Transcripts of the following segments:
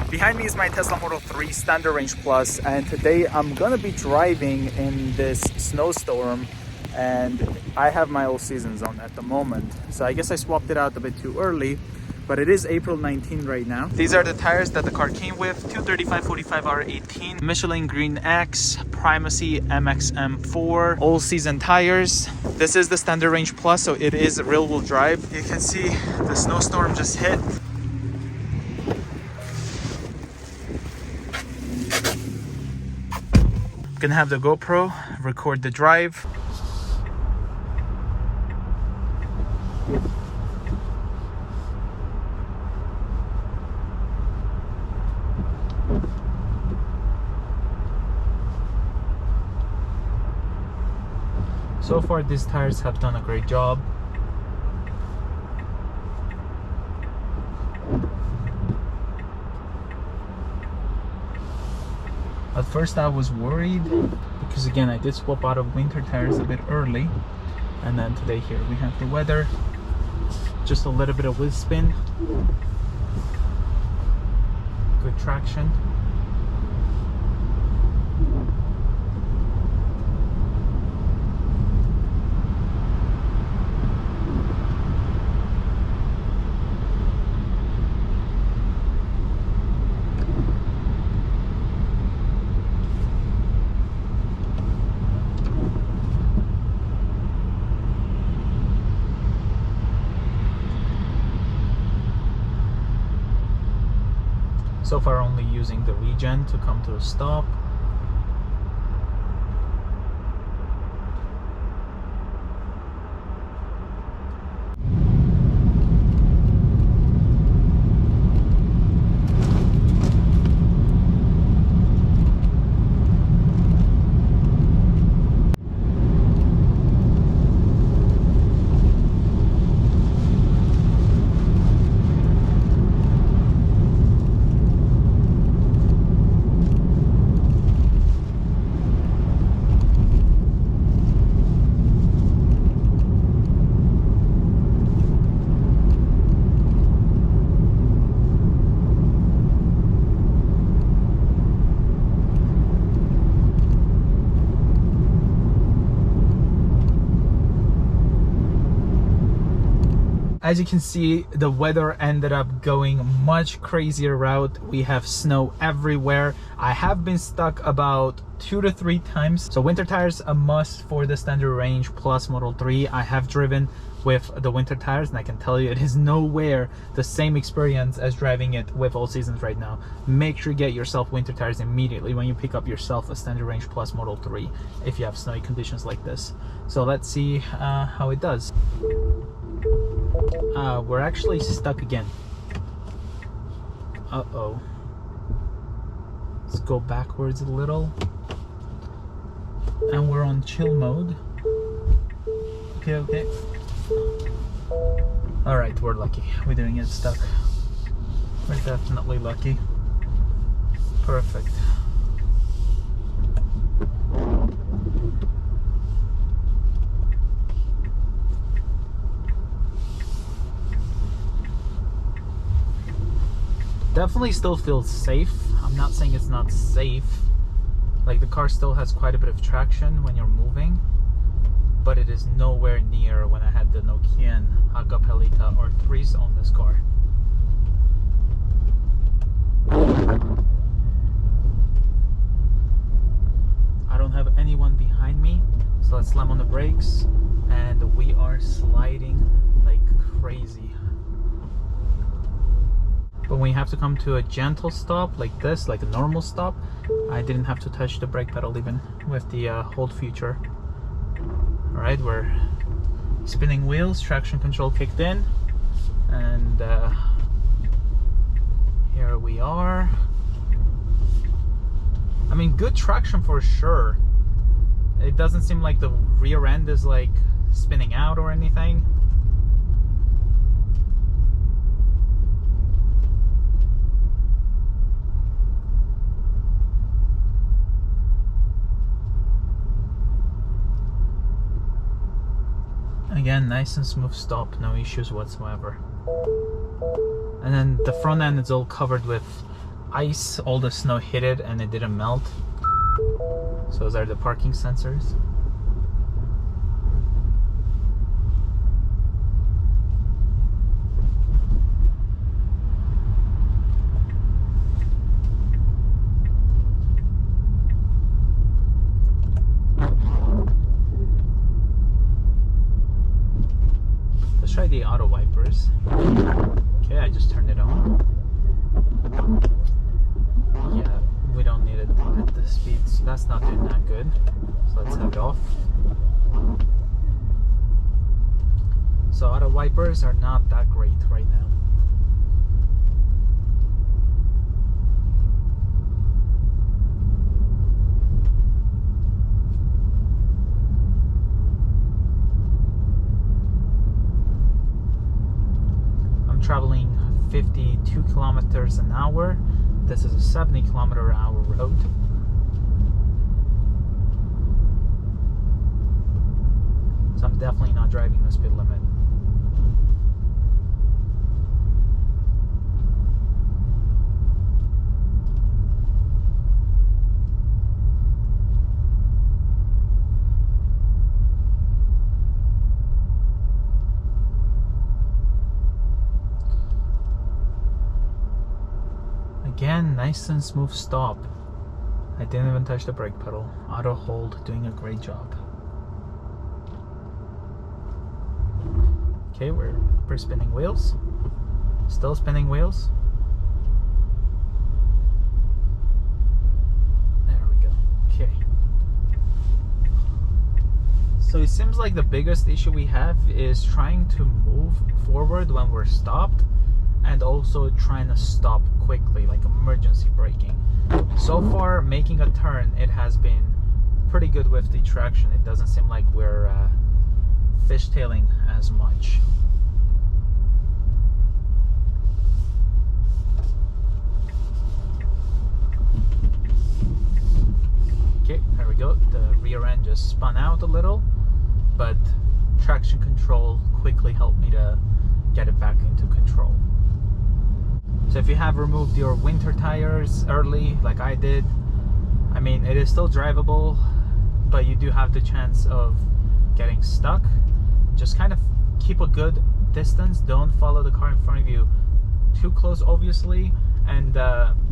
Behind me is my Tesla Model 3 Standard Range Plus, and today I'm gonna be driving in this snowstorm, and I have my all seasons on at the moment. So I guess I swapped it out a bit too early, but it is April 19 right now. These are the tires that the car came with: 235/45R18 Michelin Green X Primacy MXM4 all season tires. This is the Standard Range Plus, so it is real wheel drive. You can see the snowstorm just hit. Gonna have the GoPro record the drive. So far these tires have done a great job. At first I was worried because again I did swap out of winter tires a bit early, and then today here we have the weather, just a little bit of wheel spin, good traction. So far only using the regen to come to a stop. As you can see, the weather ended up going much crazier route. We have snow everywhere. I have been stuck about 2 to 3 times. So winter tires a must for the Standard Range Plus Model 3. I have driven with the winter tires and I can tell you it is nowhere the same experience as driving it with all seasons right now. Make sure you get yourself winter tires immediately when you pick up yourself a Standard Range Plus Model 3 if you have snowy conditions like this. So let's see how it does. We're actually stuck again. Uh-oh. Let's go backwards a little. And we're on chill mode. Okay. Alright, we're lucky. We didn't get stuck. We're definitely lucky. Perfect. Definitely still feels safe. I'm not saying it's not safe. Like, the car still has quite a bit of traction when you're moving, but it is nowhere near when I had the Nokian Hakkapeliitta R3s on this car. I don't have anyone behind me, so let's slam on the brakes, and we are sliding like crazy. But when you have to come to a gentle stop like this, like a normal stop, I didn't have to touch the brake pedal even with the hold feature. Alright, we're spinning wheels, traction control kicked in, and here we are. I mean, good traction for sure. It doesn't seem like the rear end is like spinning out or anything. Again, nice and smooth stop, no issues whatsoever. And then the front end is all covered with ice, all the snow hit it and it didn't melt. So those are the parking sensors. Let's try the auto wipers. Okay, I just turned it on. Yeah, we don't need it at this speed, so that's not doing that good. So let's have it off. So auto wipers are not that great right now. I'm traveling 52 kilometers an hour. This is a 70 kilometer an hour road. So I'm definitely not driving the speed limit. Again, nice and smooth stop. I didn't even touch the brake pedal. Auto hold, doing a great job. Okay, we're spinning wheels. Still spinning wheels. There we go. Okay. So it seems like the biggest issue we have is trying to move forward when we're stopped, and also trying to stop quickly, like emergency braking. So far, making a turn, it has been pretty good with the traction. It doesn't seem like we're fishtailing as much. Okay, there we go. The rear end just spun out a little, but traction control quickly helped me to get it back into control. So if you have removed your winter tires early, like I did, I mean, it is still drivable, but you do have the chance of getting stuck. Just kind of keep a good distance. Don't follow the car in front of you too close, obviously, and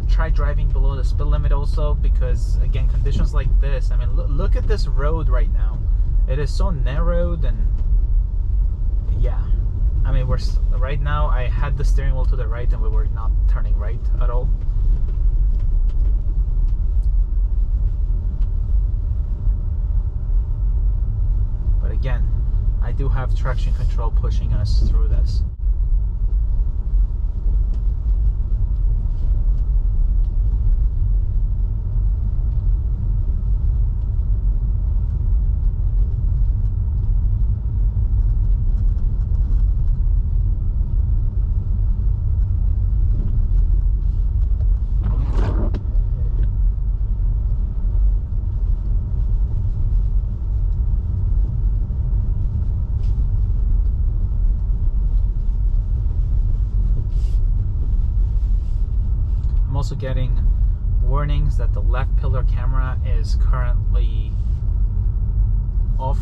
try driving below the speed limit also, because again, conditions like this, I mean, look at this road right now. It is so narrowed, and yeah, I mean, we're right now, I had the steering wheel to the right and we were not turning right at all. But again, I do have traction control pushing us through this. Also getting warnings that the left pillar camera is currently off.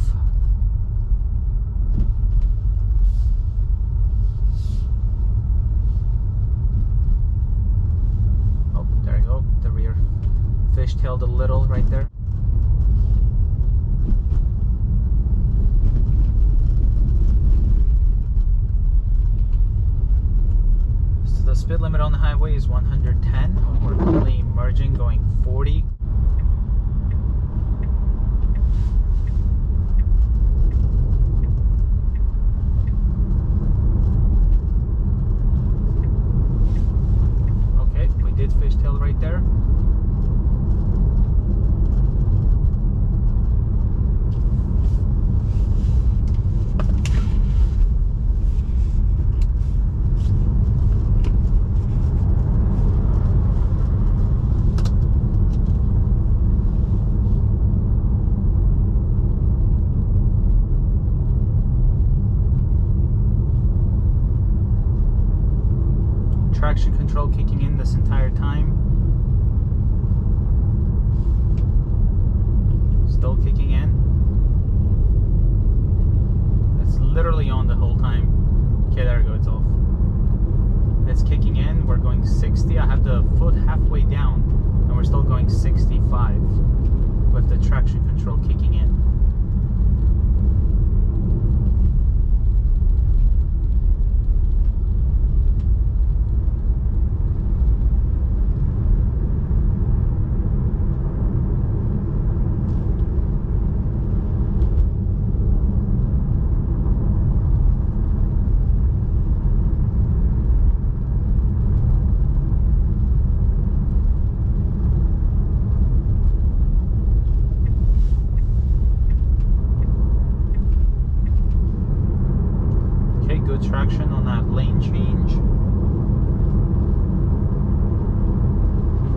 Oh, there you go. The rear fishtailed a little right there. The speed limit on the highway is 110. We're currently merging, going 40. Okay, we did fishtail right there. Traction control kicking in the this entire time. Still kicking in. It's literally on the whole time. Okay, there we go, it's off. It's kicking in, we're going 60. I have the foot halfway down and we're still going 65 with the traction control kicking in. Good traction on that lane change.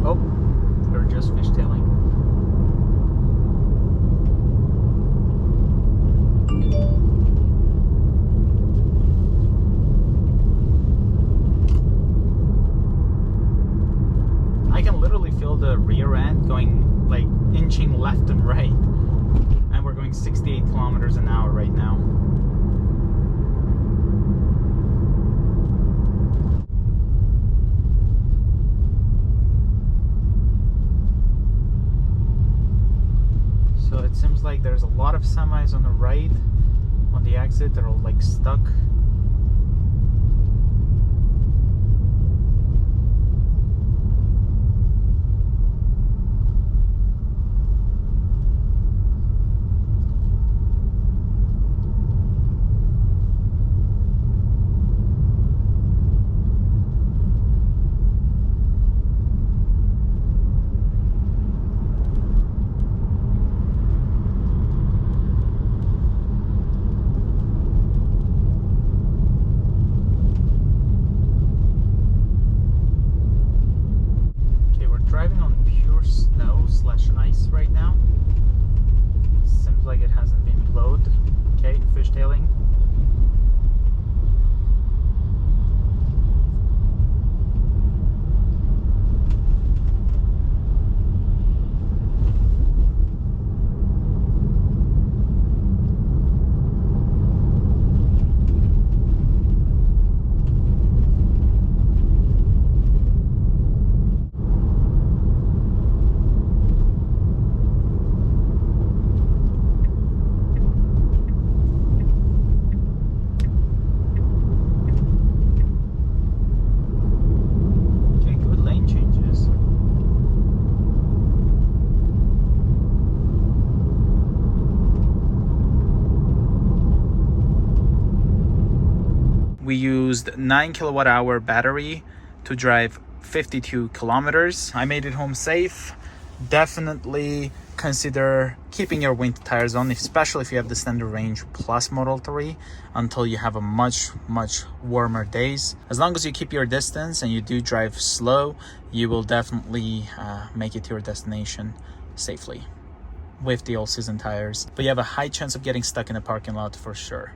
Oh, we're just fishtailing. I can literally feel the rear end going like inching left and right, and we're going 68 kilometers an hour right now. So it seems like there's a lot of semis on the right on the exit that are like stuck. Driving on pure snow/ice right now. Seems like it hasn't been plowed. Okay, fishtailing. We used 9 kilowatt hour battery to drive 52 kilometers. I made it home safe. Definitely consider keeping your winter tires on, especially if you have the standard range plus Model 3 until you have a much warmer days. As long as you keep your distance and you do drive slow, you will definitely make it to your destination safely with the all-season tires. But you have a high chance of getting stuck in a parking lot for sure.